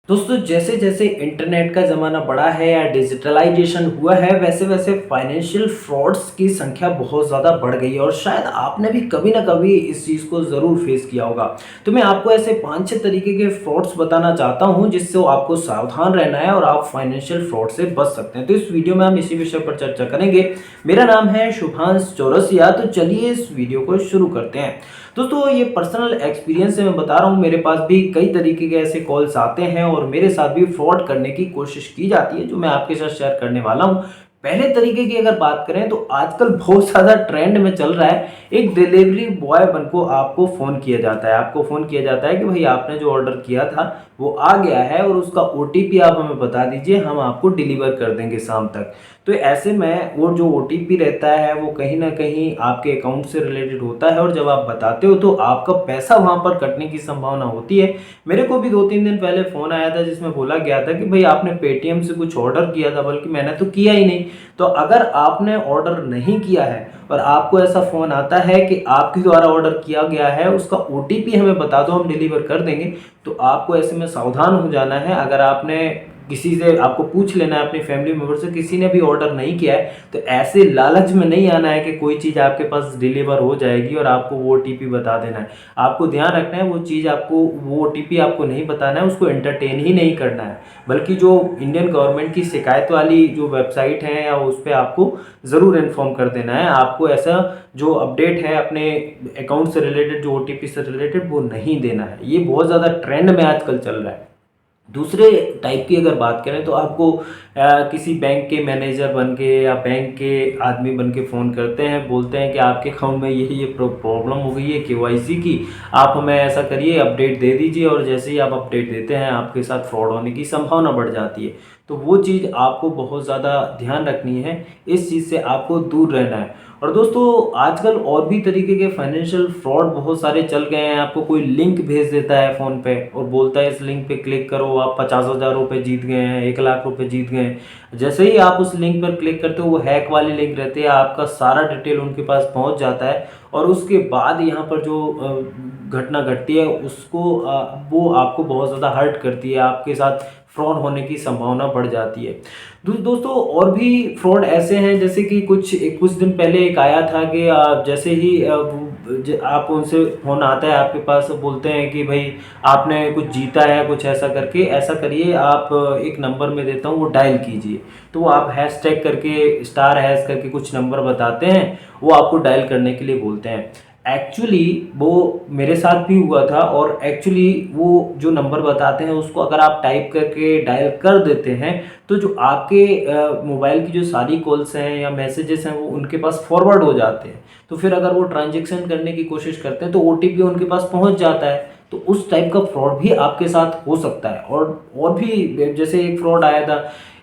दोस्तों जैसे जैसे इंटरनेट का ज़माना बढ़ा है या डिजिटलाइजेशन हुआ है वैसे वैसे फाइनेंशियल फ्रॉड्स की संख्या बहुत ज़्यादा बढ़ गई है और शायद आपने भी कभी ना कभी इस चीज़ को ज़रूर फेस किया होगा। तो मैं आपको ऐसे 5-6 तरीके के फ्रॉड्स बताना चाहता हूं जिससे आपको सावधान रहना है और आप फाइनेंशियल फ्रॉड से बच सकते हैं। तो इस वीडियो में हम इसी विषय पर चर्चा करेंगे। मेरा नाम है शुभांश चौरसिया। तो चलिए इस वीडियो को शुरू करते हैं। दोस्तों ये पर्सनल एक्सपीरियंस से मैं बता रहा हूँ, मेरे पास भी कई तरीके के ऐसे कॉल्स आते हैं और मेरे साथ भी फ्रॉड करने की कोशिश की जाती है जो मैं आपके साथ शेयर करने वाला हूँ। पहले तरीके की अगर बात करें तो आजकल बहुत ज़्यादा ट्रेंड में चल रहा है। एक डिलीवरी बॉय बन को आपको फ़ोन किया जाता है, आपको फ़ोन किया जाता है कि भाई आपने जो ऑर्डर किया था वो आ गया है और उसका ओटीपी आप हमें बता दीजिए, हम आपको डिलीवर कर देंगे शाम तक। तो ऐसे में वो जो ओटीपी रहता है वो कहीं ना कहीं आपके अकाउंट से रिलेटेड होता है और जब आप बताते हो तो आपका पैसा वहां पर कटने की संभावना होती है। मेरे को भी 2-3 दिन पहले फ़ोन आया था जिसमें बोला गया था कि भाई आपने पेटीएम से कुछ ऑर्डर किया था, बल्कि मैंने तो किया ही नहीं। तो अगर आपने ऑर्डर नहीं किया है और आपको ऐसा फ़ोन आता है कि आपके द्वारा ऑर्डर किया गया है, उसका ओटीपी हमें बता दो, हम डिलीवर कर देंगे, तो आपको ऐसे में सावधान हो जाना है। अगर आपने किसी से आपको पूछ लेना है, अपनी फैमिली मेम्बर से किसी ने भी ऑर्डर नहीं किया है, तो ऐसे लालच में नहीं आना है कि कोई चीज़ आपके पास डिलीवर हो जाएगी और आपको वो ओटीपी बता देना है। आपको ध्यान रखना है वो चीज़ आपको, वो ओटीपी आपको नहीं बताना है, उसको एंटरटेन ही नहीं करना है, बल्कि जो इंडियन गवर्नमेंट की शिकायत वाली जो वेबसाइट है या उस पर आपको ज़रूर इन्फॉर्म कर देना है। आपको ऐसा जो अपडेट है अपने अकाउंट से रिलेटेड, जो ओटीपी से रिलेटेड, वो नहीं देना है। ये बहुत ज़्यादा ट्रेंड में आजकल चल रहा है। दूसरे टाइप की अगर बात करें तो आपको किसी बैंक के मैनेजर बन के या बैंक के आदमी बन के फ़ोन करते हैं, बोलते हैं कि आपके अकाउंट में ये प्रॉब्लम हो गई है केवाईसी की, आप हमें ऐसा करिए, अपडेट दे दीजिए, और जैसे ही आप अपडेट देते हैं आपके साथ फ्रॉड होने की संभावना बढ़ जाती है। तो वो चीज़ आपको बहुत ज़्यादा ध्यान रखनी है, इस चीज़ से आपको दूर रहना है। और दोस्तों आजकल और भी तरीके के फाइनेंशियल फ्रॉड बहुत सारे चल गए हैं। आपको कोई लिंक भेज देता है फ़ोन पे और बोलता है इस लिंक पे क्लिक करो, आप 50,000 रुपये जीत गए हैं, 1 लाख रुपये जीत गए हैं। जैसे ही आप उस लिंक पर क्लिक करते हो, वो हैक वाली लिंक रहती है, आपका सारा डिटेल उनके पास पहुंच जाता है और उसके बाद यहाँ पर जो घटना घटती है उसको वो आपको बहुत ज़्यादा हर्ट करती है, आपके साथ फ्रॉड होने की संभावना बढ़ जाती है। दोस्तों और भी फ्रॉड ऐसे हैं, जैसे कि कुछ दिन पहले एक आया था कि जैसे ही आप उनसे फ़ोन आता है आपके पास, बोलते हैं कि भाई आपने कुछ जीता है, कुछ ऐसा करके, ऐसा करिए, आप एक नंबर में देता हूँ वो डायल कीजिए। तो वो आप हैश टैग करके, स्टार हैश करके कुछ नंबर बताते हैं, वो आपको डायल करने के लिए बोलते हैं। एक्चुअली वो मेरे साथ भी हुआ था और एक्चुअली वो जो नंबर बताते हैं उसको अगर आप टाइप करके डायल कर देते हैं तो जो आपके मोबाइल की जो सारी कॉल्स हैं या मैसेजेस हैं वो उनके पास फॉरवर्ड हो जाते हैं। तो फिर अगर वो ट्रांजैक्शन करने की कोशिश करते हैं तो ओटीपी उनके पास पहुंच जाता है। तो उस टाइप का फ्रॉड भी आपके साथ हो सकता है। और भी जैसे एक फ्रॉड आया था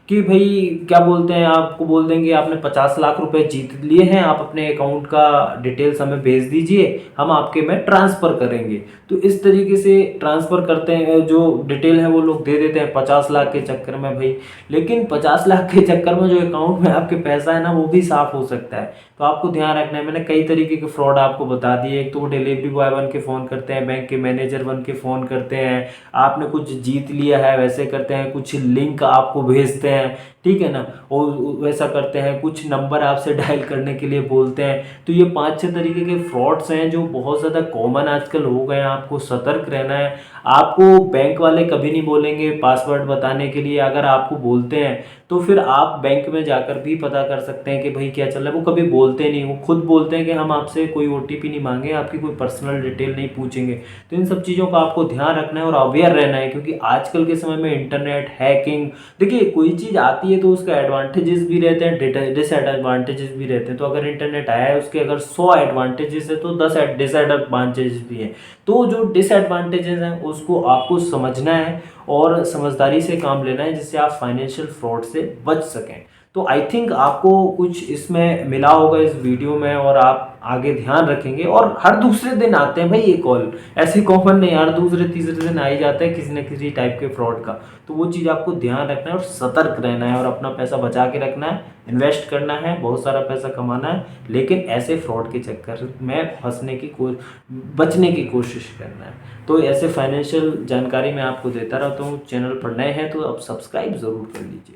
कि भाई क्या बोलते हैं, आपको बोल देंगे आपने 50 लाख रुपए जीत लिए हैं, आप अपने अकाउंट का डिटेल्स हमें भेज दीजिए, हम आपके में ट्रांसफ़र करेंगे। तो इस तरीके से ट्रांसफ़र करते हैं, जो डिटेल है वो लोग दे देते हैं 50 लाख के चक्कर में भाई। लेकिन 50 लाख के चक्कर में जो अकाउंट में आपके पैसा है ना वो भी साफ़ हो सकता है। तो आपको ध्यान रखना है। मैंने कई तरीके के फ्रॉड आपको बता दिए। एक तो वो डिलीवरी बॉय बन के फ़ोन करते हैं, बैंक के मैनेजर बन के फ़ोन करते हैं, आपने कुछ जीत लिया है वैसे करते हैं, कुछ लिंक आपको भेजते हैं, ठीक है ना, और वैसा करते हैं, कुछ नंबर आपसे डायल करने के लिए बोलते हैं। तो ये 5-6 तरीके के फ्रॉड्स हैं जो बहुत ज़्यादा कॉमन आजकल हो गए हैं। आपको सतर्क रहना है। आपको बैंक वाले कभी नहीं बोलेंगे पासवर्ड बताने के लिए। अगर आपको बोलते हैं तो फिर आप बैंक में जाकर भी पता कर सकते हैं कि भाई क्या चल रहा है। वो कभी बोलते नहीं, वो खुद बोलते हैं कि हम आपसे कोई ओटीपी नहीं मांगे, आपकी कोई पर्सनल डिटेल नहीं पूछेंगे। तो इन सब चीज़ों का आपको ध्यान रखना है और अवेयर रहना है, क्योंकि आजकल के समय में इंटरनेट हैकिंग, देखिए कोई चीज़ आती है तो उसका एडवांटेजेस भी रहते हैं, डिसएडवांटेजेस भी रहते हैं। तो अगर इंटरनेट आया है उसके अगर 100 एडवांटेजेस है तो 10 डिसएडवांटेजेस भी हैं। तो जो डिसएडवांटेजेस हैं उसको आपको समझना है और समझदारी से काम लेना है, जिससे आप फाइनेंशियल फ्रॉड से बच सकें। तो आई थिंक आपको कुछ इसमें मिला होगा इस वीडियो में और आप आगे ध्यान रखेंगे। और हर दूसरे दिन आते हैं भाई ये कॉल, ऐसे कॉमन नहीं, हर दूसरे तीसरे दिन आ ही जाता है किसी न किसी टाइप के फ्रॉड का। तो वो चीज़ आपको ध्यान रखना है और सतर्क रहना है और अपना पैसा बचा के रखना है, इन्वेस्ट करना है, बहुत सारा पैसा कमाना है, लेकिन ऐसे फ्रॉड के चक्कर में फंसने की बचने की कोशिश करना है। तो ऐसे फाइनेंशियल जानकारी मैं आपको देता रहता हूँ। चैनल पर नए हैं तो अब सब्सक्राइब ज़रूर कर लीजिए।